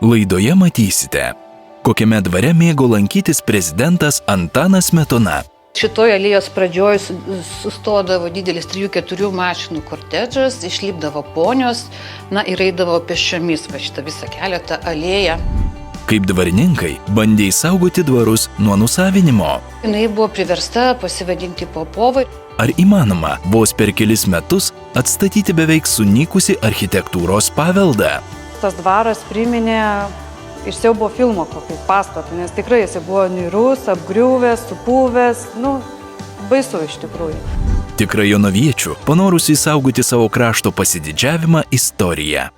Laidoje matysite, kokiame dvare mėgo lankytis prezidentas Antanas Smetona. Šitoje alėjos pradžioje sustodavo didelis 3-4 mašinų kortedžas, išlipdavo ponios, ir eidavo pėsčiomis šitą visą keletą alėją. Kaip dvarininkai bandė išsaugoti dvarus nuo nusavinimo. Jinai buvo priversta pasivadinti Popovai. Ar įmanoma vos per kelis metus atstatyti beveik sunykusi architektūros paveldą? Tas dvaras priminė iš siaubo filmo kokį pastatą, nes tikrai jis buvo niūrus, apgriuvęs, supuvęs, baisu iš tikrųjų. Tikrai jonaviečių, panorusių išsaugoti savo krašto pasididžiavimą istoriją.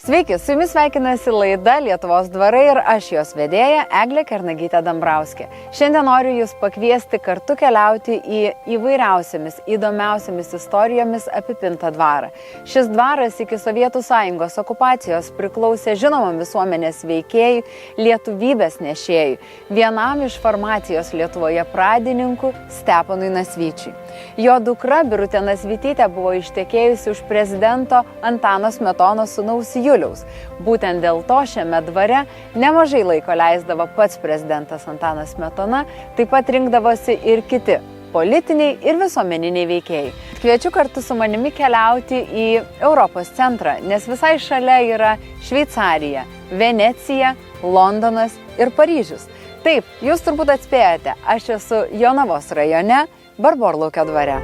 Sveiki, su jumis sveikinasi laida Lietuvos dvarai ir aš jos vedėja Eglė Kernagytė Dambrauskė. Šiandien noriu jūs pakviesti kartu keliauti į įvairiausiamis, įdomiausiamis istorijomis apipintą dvarą. Šis dvaras iki Sovietų Sąjungos okupacijos priklausė žinomam visuomenės veikėjui, lietuvybės nešėjui, vienam iš farmacijos Lietuvoje pradininkų Steponui Nasvyčiui. Jo dukra Birutė Nasvytytė buvo ištekėjusi už prezidento Antano Smetonos sūnaus Juliaus. Būtent dėl to šiame dvare nemažai laiko leisdavo pats prezidentas Antanas Smetona, taip pat rinkdavosi ir kiti politiniai ir visuomeniniai veikėjai. Kviečiu kartu su manimi keliauti į Europos centrą, nes visai šalia yra Šveicarija, Venecija, Londonas ir Paryžius. Taip, jūs turbūt atspėjate, aš esu Jonavos rajone, Barborlaukio dvare.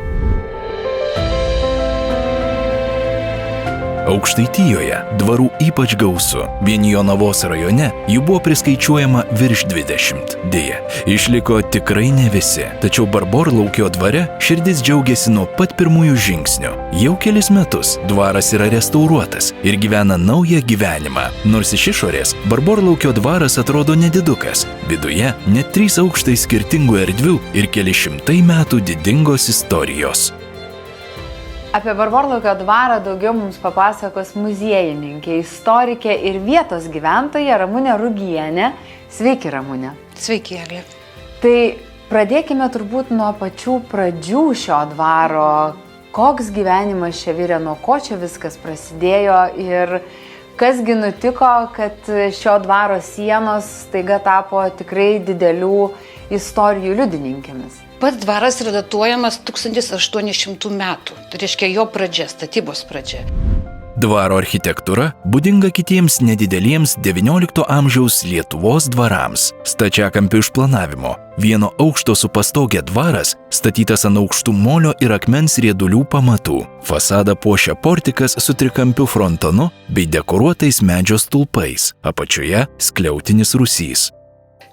Aukštaitijoje dvarų ypač gausu. Vien Jonavos rajone jų buvo priskaičiuojama virš 20. Deja, išliko tikrai ne visi. Tačiau Barborlaukio dvare širdis džiaugiasi nuo pat pirmųjų žingsnių. Jau kelis metus dvaras yra restauruotas ir gyvena naują gyvenimą. Nors iš išorės Barborlaukio dvaras atrodo nedidukas. Viduje net 3 aukštai skirtingų erdvių ir keli šimtai metų didingos istorijos. Apie Barborlaukio dvarą daugiau mums papasakos muziejininkė, istorikė ir vietos gyventoja Ramunė Rugienė. Sveiki, Ramunė. Sveiki, Eglė. Tai pradėkime turbūt nuo pačių pradžių šio dvaro. Koks gyvenimas čia virė, nuo ko čia viskas prasidėjo ir kasgi nutiko, kad šio dvaro sienos staiga tapo tikrai didelių istorijų liudininkėmis. Pats dvaras yra datuojamas 1800 metų, tai reiškia jo pradžia, statybos pradžia. Dvaro architektūra būdinga kitiems nedideliems XIX amžiaus Lietuvos dvarams. Stačiakampių išplanavimo, vieno aukšto su pastogė dvaras, statytas ant aukštų molio ir akmens riedulių pamatų. Fasadą puošia portikas su trikampiu frontonu bei dekoruotais medžio stulpais, apačioje skliautinis rūsys.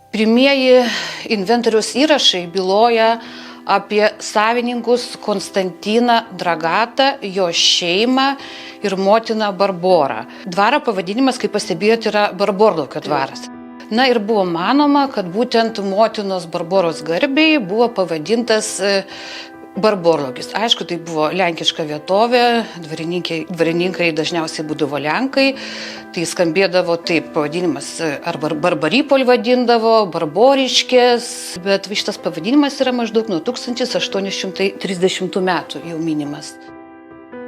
Pirmieji inventoriaus įrašai byloja apie savininkus Konstantiną Dragatą, jo šeimą ir motiną Barborą. Dvaro pavadinimas, kaip pastebėjote, yra Barborlaukio dvaras. Ir buvo manoma, kad būtent motinos Barboros garbei buvo pavadintas Barborlaukis. Aišku, tai buvo lenkiška vietovė, dvarininkai dažniausiai būdavo lenkai, tai skambėdavo taip pavadinimas, arba Barbarypol vadindavo, Barboriškės, bet šitas pavadinimas yra maždaug nuo 1830 metų jau minimas.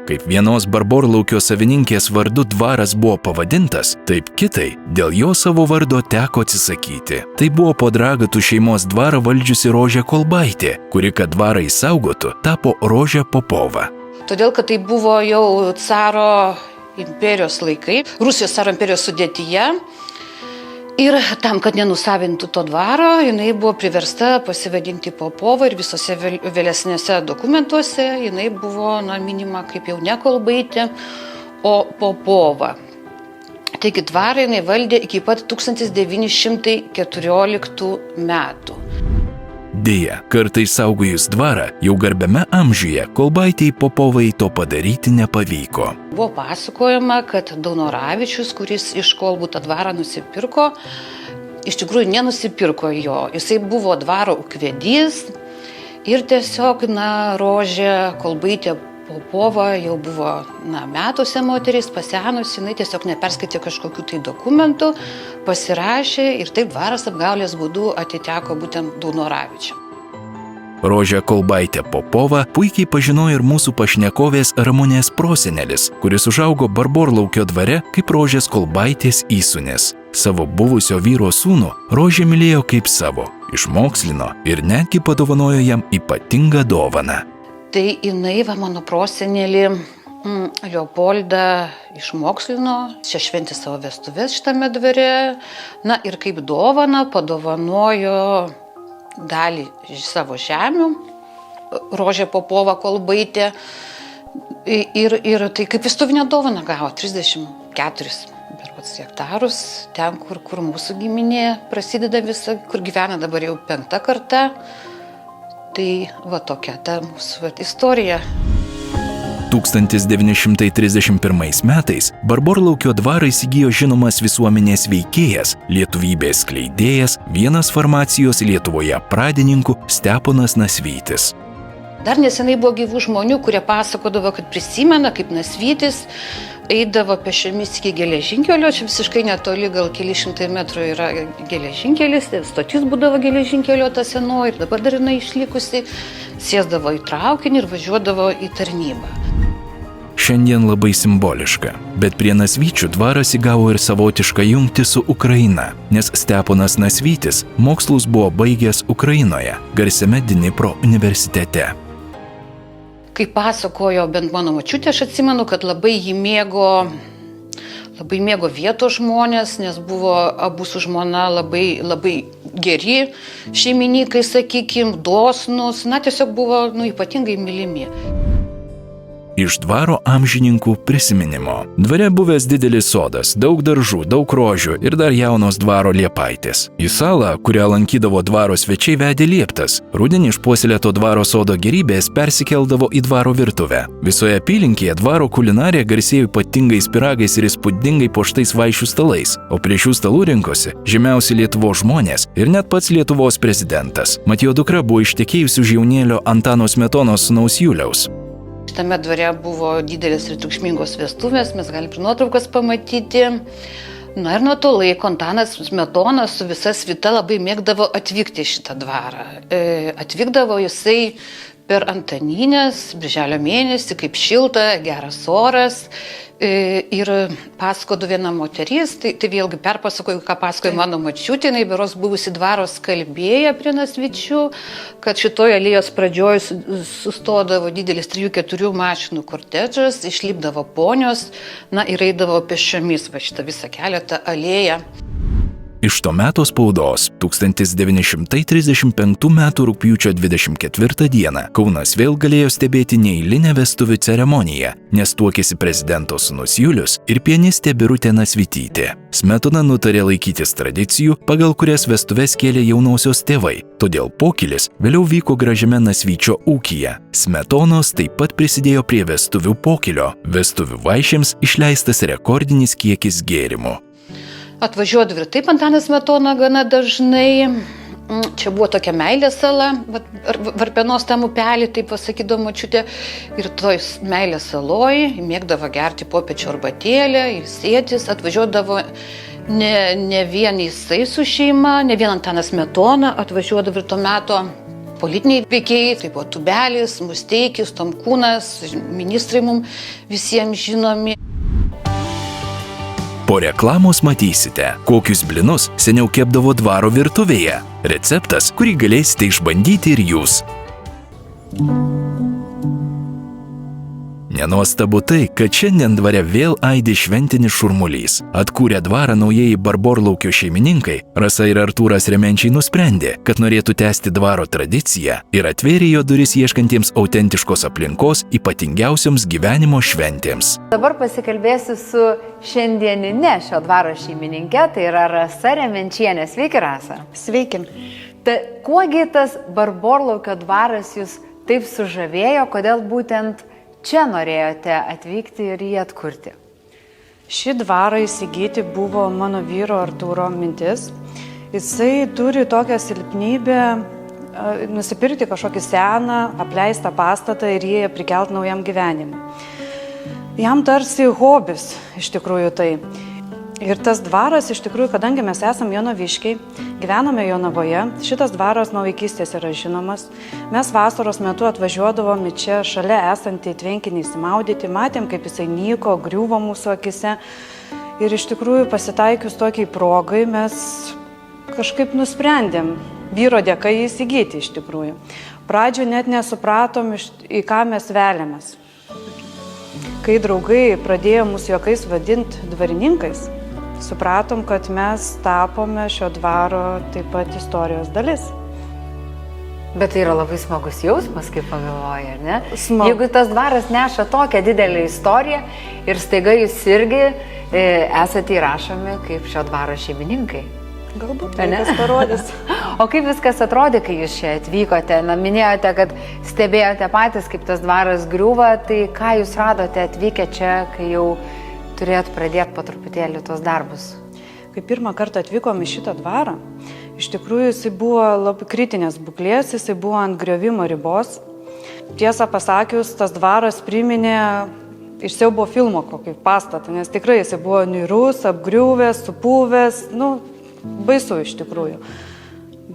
Kaip vienos Barborlaukio savininkės vardu dvaras buvo pavadintas, taip kitai dėl jo savo vardo teko atsisakyti. Tai buvo po Dragatų šeimos dvarą valdžiusi Rožė Kolbaitė, kuri, kad dvarą išsaugotų, tapo Rožė Popova. Todėl, kad tai buvo jau caro imperijos laikai, Rusijos caro imperijos sudėtyje. Ir tam, kad nenusavintų to dvaro, jinai buvo priversta pasivadinti Popova ir visose vėlesnėse dokumentuose jinai buvo minima kaip jau ne Kolbaitė, o Popova. Taigi dvarą jinai valdė iki pat 1914 metų. Deja, kartais saugojus dvarą, jau garbiame amžiuje Kolbaitei Popovai to padaryti nepavyko. Buvo pasakojama, kad Daunoravičius, kuris iš Kolbų tą dvarą nusipirko, iš tikrųjų nenusipirko jo. Jisai buvo dvaro ūkvedys ir tiesiog, Rožė Kolbaitė Popova jau buvo metuose moteris, pasenusi, jinai tiesiog neperskaitė kažkokių tai dokumentų, pasirašė ir taip dvaras apgaulės būdu atiteko būtent Daunoravičiui. Rožę Kolbaitę Popovą puikiai pažinojo ir mūsų pašnekovės Ramunės prosenelis, kuris užaugo Barborlaukio dvare kaip Rožės Kolbaitės įsūnis. Savo buvusio vyro sūnų Rožė mylėjo kaip savo, išmokslino ir netgi padovanojo jam ypatingą dovaną. Tai jinai, mano prosenelį Leopoldą išmokslino, čia šventė savo vestuvės šitame dvare, ir kaip dovaną padovanojo dalį savo žemių, Rožė Popova Kolbaitė, ir tai kaip vestuvinę dovaną gavo 34 hektarus, ten, kur mūsų giminė prasideda visa, kur gyvena dabar jau 5. karta. Tai tokia ta mūsų istorija. 1931 metais Barborlaukio dvarą įsigijo žinomas visuomenės veikėjas, lietuvybės skleidėjas, vienas farmacijos Lietuvoje pradininkų Steponas Nasvytis. Dar nesenai buvo gyvų žmonių, kurie pasakodavo, kad prisimena, kaip Nasvytis eidavo pėsčiomis iki geležinkelio, čia visiškai netoli, gal keli šimtai metrų yra geležinkelis, stotis būdavo geležinkelio ta senoji ir dabar dar jinai išlikusi, sėsdavo į traukinį ir važiuodavo į tarnybą. Šiandien labai simboliška, bet prie Nasvyčių dvaras įgavo ir savotišką jungtį su Ukraina, nes Steponas Nasvytis mokslus buvo baigęs Ukrainoje, garsiame Dnipro universitete. Kaip pasakojo bent mano močiutė, aš atsimenu, kad labai jį mėgo vietos žmonės, nes buvo abu su žmona labai geri šeimininkai, sakykim, dosnus, tiesiog buvo ypatingai mylimi. Iš dvaro amžininkų prisiminimo. Dvare buvęs didelis sodas, daug daržų, daug rožių ir dar jaunos dvaro liepaitės. Į salą, kurią lankydavo dvaro svečiai, vedė lieptas. Rudenį išpuoselėto dvaro sodo gėrybės persikeldavo į dvaro virtuvę. Visoje apylinkėje dvaro kulinarija garsėjo ypatingais pyragais ir įspūdingai puoštais vaišių stalais, o prie šių stalų rinkosi žymiausi Lietuvos žmonės ir net pats Lietuvos prezidentas. Mat jo dukra buvo ištekėjusi už jaunėlio Antano Smetonos sūnaus Juliaus. Šitame dvare buvo didelės ir triukšmingos vestuvės, mes galime ir nuotraukas pamatyti. Ir nuo to laiko Antanas Smetona su visa svita labai mėgdavo atvykti į šitą dvarą. Atvykdavo jisai per Antaninės, birželio mėnesį, kaip šilta, geras oras. Ir pasakojo viena moteris, tai vėlgi perpasakoju, ką pasakojo mano močiutė, jinai beros buvusi dvaro skalbėja prie Nasvyčių, kad šitoje alėjos pradžioj sustodavo didelis 3-4 mašinų kortedžas, išlipdavo ponios, ir eidavo pėsčiomis šitą visą kelią, tą alėją. Iš to meto spaudos 1935 m. rugpjūčio 24 d. Kaunas vėl galėjo stebėti neeilinę vestuvių ceremoniją, nes tuokėsi prezidento sūnus Julius ir pianistė Birutė Nasvytytė. Smetona nutarė laikytis tradicijų, pagal kurias vestuves kėlė jaunosios tėvai, todėl pokylis vėliau vyko gražiame Nasvyčio ūkyje. Smetonos taip pat prisidėjo prie vestuvių pokylio. Vestuvių vaišėms išleistas rekordinis kiekis gėrimų. Atvažiuodavo ir taip Antanas Smetona gana dažnai. Čia buvo tokia meilės sala, Varpenos tam upelį, taip pasakydavo močiutė. Ir toj meilės saloj mėgdavo gerti popiečio arbatėlę, ilsėtis. Atvažiuodavo ne vien jisai su šeima, ne vien Antanas Smetona, atvažiuodavo ir to meto politiniai veikėjai, tai buvo Tubelis, Musteikis, Tomkūnas, ministrai mums visiems žinomi. Po reklamos matysite, kokius blinus seniau kepdavo dvaro virtuvėje. Receptas, kurį galėsite išbandyti ir jūs. Nenuostabu tai, kad šiandien dvare vėl aidi šventinis šurmulys. Atkūrę dvarą naujieji Barborlaukio šeimininkai, Rasa ir Artūras Remenčiai nusprendė, kad norėtų tęsti dvaro tradiciją ir atvėrė jo duris ieškantiems autentiškos aplinkos ypatingiausioms gyvenimo šventėms. Dabar pasikalbėsiu su šiandieninė šio dvaro šeimininkė, tai yra Rasa Remenčienė. Sveiki, Rasa. Sveiki. Kuogi tas Barborlaukio dvaras jūs taip sužavėjo, kodėl būtent čia norėjote atvykti ir jį atkurti? Šį dvarą įsigyti buvo mano vyro Artūro mintis. Jisai turi tokią silpnybę nusipirkti kažkokį seną, apleistą pastatą ir jį prikelt naujam gyvenimui. Jam tarsi hobis, iš tikrųjų tai. Ir tas dvaras, iš tikrųjų, kadangi mes esame jonaviškiai, gyvename Jonavoje, šitas dvaras nuo vaikystės yra žinomas. Mes vasaros metu atvažiuodavome čia šalia esantį tvenkinį įsimaudyti, matėm, kaip jisai nyko, griuvo mūsų akise. Ir iš tikrųjų, pasitaikius tokiai progai, mes kažkaip nusprendėm vyro dėka jį įsigyti iš tikrųjų. Pradžioje net nesupratom, į ką mes veliamės. Kai draugai pradėjo mūsų juokais vadinti dvarininkais, supratom, kad mes tapome šio dvaro taip pat istorijos dalis. Bet tai yra labai smagus jausmas, kaip pagalvoji, ar ne? Smagu. Jeigu tas dvaras neša tokią didelę istoriją ir staiga jūs irgi esate įrašomi kaip šio dvaro šeimininkai. Galbūt laikas parodys. O kaip viskas atrodė, kai jūs čia atvykote? Na, minėjote, kad stebėjote patys, kaip tas dvaras griūva, tai ką jūs radote atvykę čia, kai jau turėt pradėti po truputėlį tos darbus? Kai pirmą kartą atvykom į šitą dvarą, iš tikrųjų jisai buvo labai kritinės būklės, jisai buvo ant griovimo ribos. Tiesą pasakius, tas dvaras priminė iš siaubo filmo kokį pastatą, nes tikrai jisai buvo niūrus, apgriuvęs, supuvęs, baisu iš tikrųjų.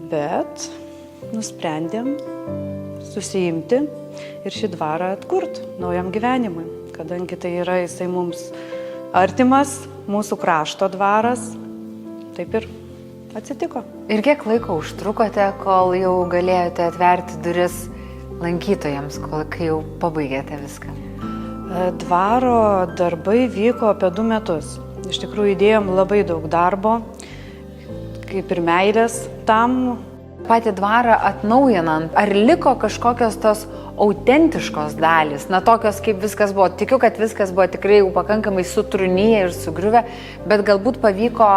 Bet nusprendėm susiimti ir šį dvarą atkurt naujam gyvenimui, kadangi tai yra jisai mums artimas, mūsų krašto dvaras, taip ir atsitiko. Ir kiek laiko užtrukote, kol jau galėjote atverti duris lankytojams, kai jau pabaigėte viską? Dvaro darbai vyko apie 2 metus. Iš tikrųjų įdėjom labai daug darbo, kaip ir meilės tam. Patį dvarą atnaujinant, ar liko kažkokios tos autentiškos dalys, tokios kaip viskas buvo? Tikiu, kad viskas buvo tikrai jau pakankamai sutrūnyję ir sugriuvę, bet galbūt pavyko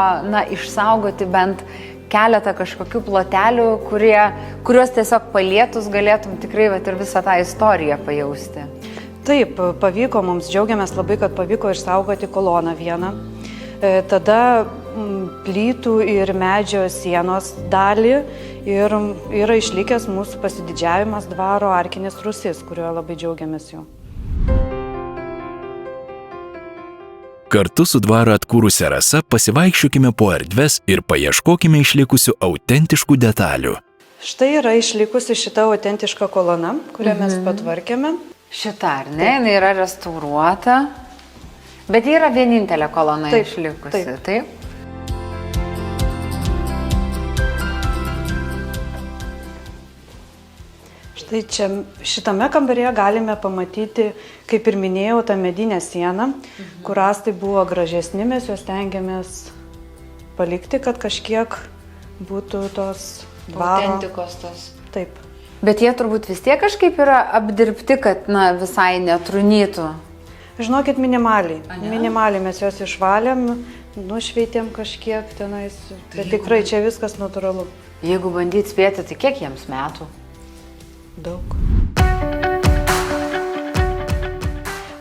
išsaugoti bent keletą kažkokių plotelių, kuriuos tiesiog palietus galėtum tikrai ir visą tą istoriją pajausti. Taip, pavyko, mums džiaugiamės labai, kad pavyko išsaugoti koloną vieną. Tada plytų ir medžio sienos dalį ir yra išlikęs mūsų pasididžiavimas dvaro arkinis rūsis, kuriuo labai džiaugiamės juo. Kartu su dvarą atkūrusia Rasa pasivaikščiokime po erdves ir paieškokime išlikusių autentiškų detalių. Štai yra išlikusi šita autentiška kolona, kurią mes patvarkėme. Šita, ar ne? Jinai yra restauruota, bet ji yra vienintelė kolona išlikusi. Taip. Štai čia šitame kambaryje galime pamatyti, kaip ir minėjau, tą medinę sieną, kur rąstai buvo gražesni, mes juos stengiamės palikti, kad kažkiek būtų tos dvaro. Autentikos tos. Taip. Bet jie turbūt vis tiek kažkaip yra apdirbti, kad visai netrūnytų. Žinokit, minimaliai. Minimaliai mes juos išvalėm, nušveitėm kažkiek tenais, bet tikrai čia viskas natūralu. Jeigu bandyti spėti, tai kiek jiems metų? Daug.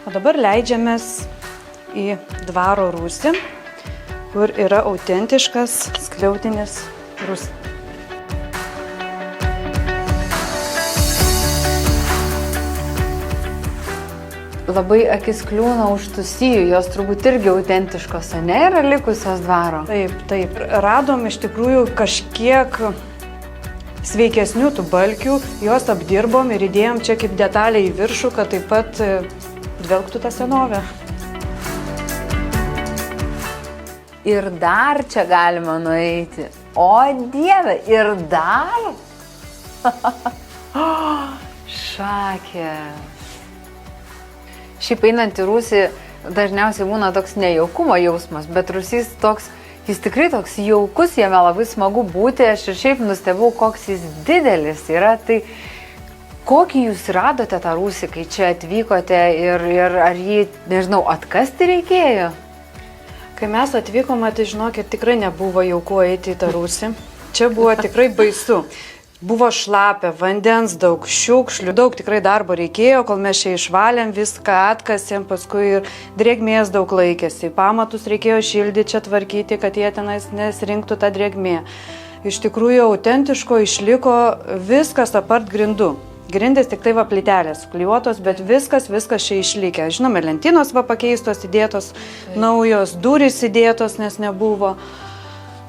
O dabar leidžiamės į dvaro rūsį, kur yra autentiškas skliautinis rūsys. Labai akis kliūna už tų sijų, jos turbūt irgi autentiškos, ne, yra likusios dvaro. Taip. Radom iš tikrųjų kažkiek sveikesnių tų balkių, juos apdirbom ir įdėjom čia kaip detalę į viršų, kad taip pat dvelgtų tą senovę. Ir dar čia galima nueiti. O Dieve, ir dar? Šakės. Šiaip einant į rūsį dažniausiai būna toks nejaukumo jausmas, bet rūsys toks, jis tikrai toks jaukus, jame labai smagu būti. Aš ir šiaip nustebau, koks jis didelis yra. Tai kokį jūs radote tą rūsį, kai čia atvykote ir ar jį, nežinau, atkasti reikėjo? Kai mes atvykome, tai žinokit, tikrai nebuvo jauku eiti į tą rūsį. Čia buvo tikrai baisu. Buvo šlapia, vandens daug, šiukšlių, daug tikrai darbo reikėjo, kol mes čia išvalėm, viską atkasėm, paskui ir drėgmės daug laikėsi. Pamatus reikėjo šildyti, čia tvarkyti, kad jie tenais nesirinktų tą drėgmė. Iš tikrųjų, autentiško išliko viskas apart grindų. Grindys tik tai va plytelės klijuotos, bet viskas čia išlikę. Žinoma, lentynos va pakeistos, įdėtos naujos, durys įdėtos, nes nebuvo.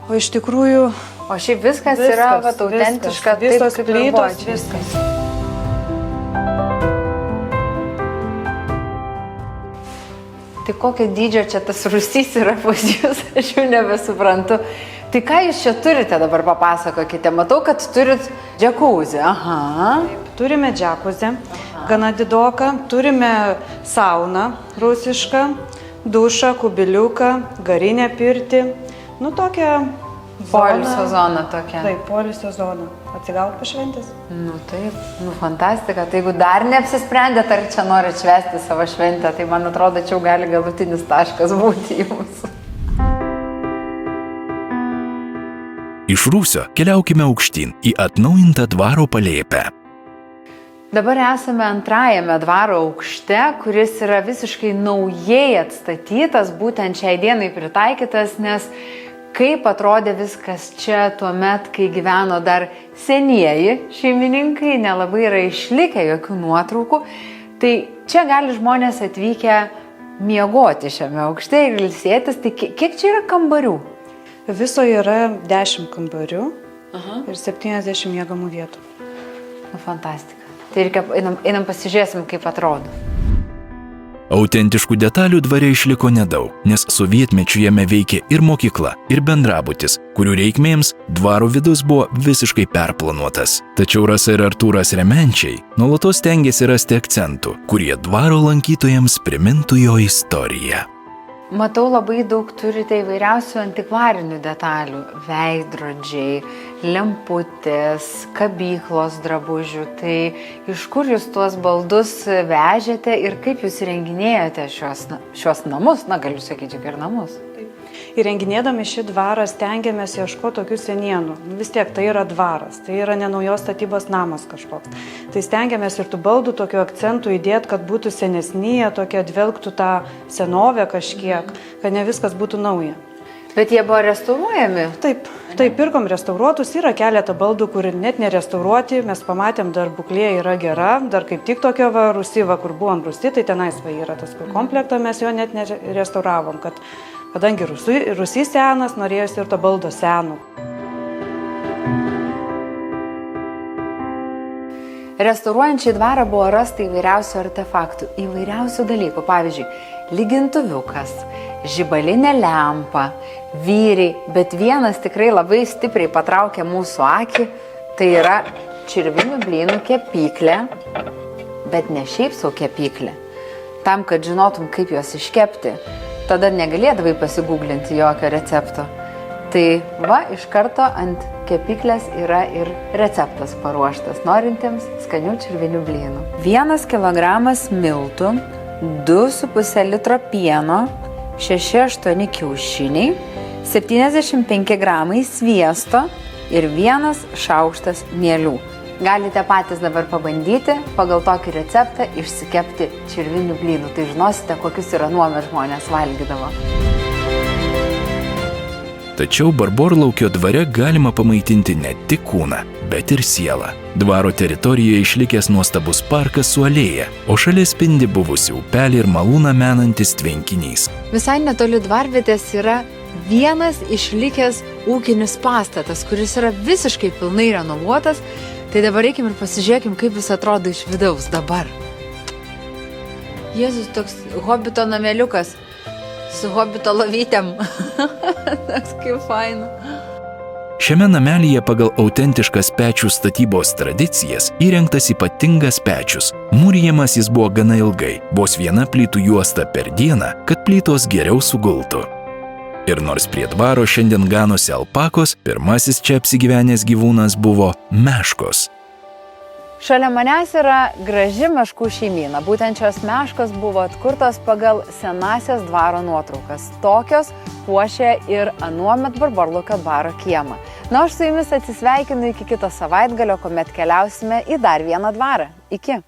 O iš tikrųjų... O šiaip viskas yra va, autentiška, visos taip, plytos, viskas. Tai kokio dydžio čia tas rūsys yra pas jūs, aš jau nebesuprantu. Tai ką jūs čia turite dabar, papasakokite. Matau, kad turit džakuzį. Aha. Taip, turime džakuzį, gana didoką, turime sauną rusišką, dušą, kubiliuką, garinę pirtį. Nu, tokią Poilsio zona tokia. Taip, poilsio zona. Atsigaut pašventės? Nu taip, nu fantastika. Tai jeigu dar neapsisprendėt, ar čia norit švęsti savo šventę, tai man atrodo, čia jau gali galutinis taškas būti jums. Iš Rūsio keliaukime aukštyn į atnaujintą dvaro palėpę. Dabar esame antrajame dvaro aukšte, kuris yra visiškai naujai atstatytas, būtent šiai dienai pritaikytas, nes kaip atrodė viskas čia tuo met, kai gyveno dar senieji šeimininkai, nelabai yra išlikę jokių nuotraukų, tai čia gali žmonės atvykę miegoti šiame aukšte ir ilsėtis. Tai kiek čia yra kambarių? Viso yra 10 kambarių ir 70 miegamų vietų. Nu, fantastika. Tai reikia, einam pasižiūrėsim, kaip atrodo. Autentiškų detalių dvare išliko nedaug, nes sovietmečiu jame veikė ir mokykla, ir bendrabutis, kurių reikmėms dvaro vidus buvo visiškai perplanuotas. Tačiau Rasa ir Artūras Remenčiai nuolatos stengiasi rasti akcentų, kurie dvaro lankytojams primintų jo istoriją. Matau, labai daug turite įvairiausių antikvarinių detalių. Veidrodžiai, lemputės, kabyklos drabužių. Tai iš kur jūs tuos baldus vežėte ir kaip jūs įrenginėjate šios namus? Na, galiu sakyti, ir namus. Įrenginėdami šį dvarą stengiamės ieškoti tokių senienų. Vis tiek tai yra dvaras, tai yra ne naujos statybos namas kažkoks. Tai stengiamės ir tų baldų tokių akcentų įdėti, kad būtų senesnyje, tokie dvelgtų tą senovę kažkiek, kad ne viskas būtų nauja. Bet jie buvo restauruojami? Taip, pirkom restauruotus, yra keletą baldų, kur net nerestauruoti, mes pamatėm, dar būklė yra gera, dar kaip tik tokio rūsyva, kur buvom rūsy, tai tenais yra tas komplektą, mes jo net nerestauravom, kadangi rūsys senas, norėjosi ir to baldo senų. Restauruojant šį dvarą buvo rasta įvairiausių artefaktų, įvairiausių dalykų. Pavyzdžiui, lygintuviukas, žibalinė lempa, vyriai, bet vienas tikrai labai stipriai patraukė mūsų akį, tai yra čirvinių blynų kepyklė, bet ne šiaip sau kepyklė. Tam, kad žinotum, kaip juos iškepti, tada negalėdavai pasigūglinti jokio recepto. Tai va, iš karto ant kepyklės yra ir receptas paruoštas norintiems skanių čirvinių blynų. 1 kilogramas miltų, 2,5 litro pieno, 6-8 kiaušiniai, 75 gramai sviesto ir 1 šaukštas mielių. Galite patys dabar pabandyti pagal tokį receptą išsikepti čirvinių blynų. Tai žinosite, kokius yra nuomet žmonės valgydavo. Tačiau Barborlaukio dvare galima pamaitinti ne tik kūną, bet ir sielą. Dvaro teritorijoje išlikęs nuostabus parkas su alėja, o šalia spindi buvusi upelį ir malūną menantis tvenkinys. Visai netoli dvarvietės yra vienas išlikęs ūkinis pastatas, kuris yra visiškai pilnai renovuotas. Tai dabar reikim ir pasižiūrėkim, kaip jis atrodo iš vidaus dabar. Jėzus, toks hobito nameliukas su hobito lovytėm. Tas kaip faina. Šiame namelyje pagal autentiškas pečių statybos tradicijas įrengtas ypatingas pečius. Mūrijamas jis buvo gana ilgai, vos 1 plytų juosta per dieną, kad plytos geriau sugultų. Ir nors prie dvaro šiandien ganosi alpakos, pirmasis čia apsigyvenęs gyvūnas buvo meškos. Šalia manęs yra graži meškų šeimyna. Būtent šios meškos buvo atkurtos pagal senasias dvaro nuotraukas. Tokios puošė ir anuomet Barborlaukio dvaro kiemą. Na, aš su jumis atsisveikinu iki kito savaitgalio, kuomet keliausime į dar vieną dvarą. Iki.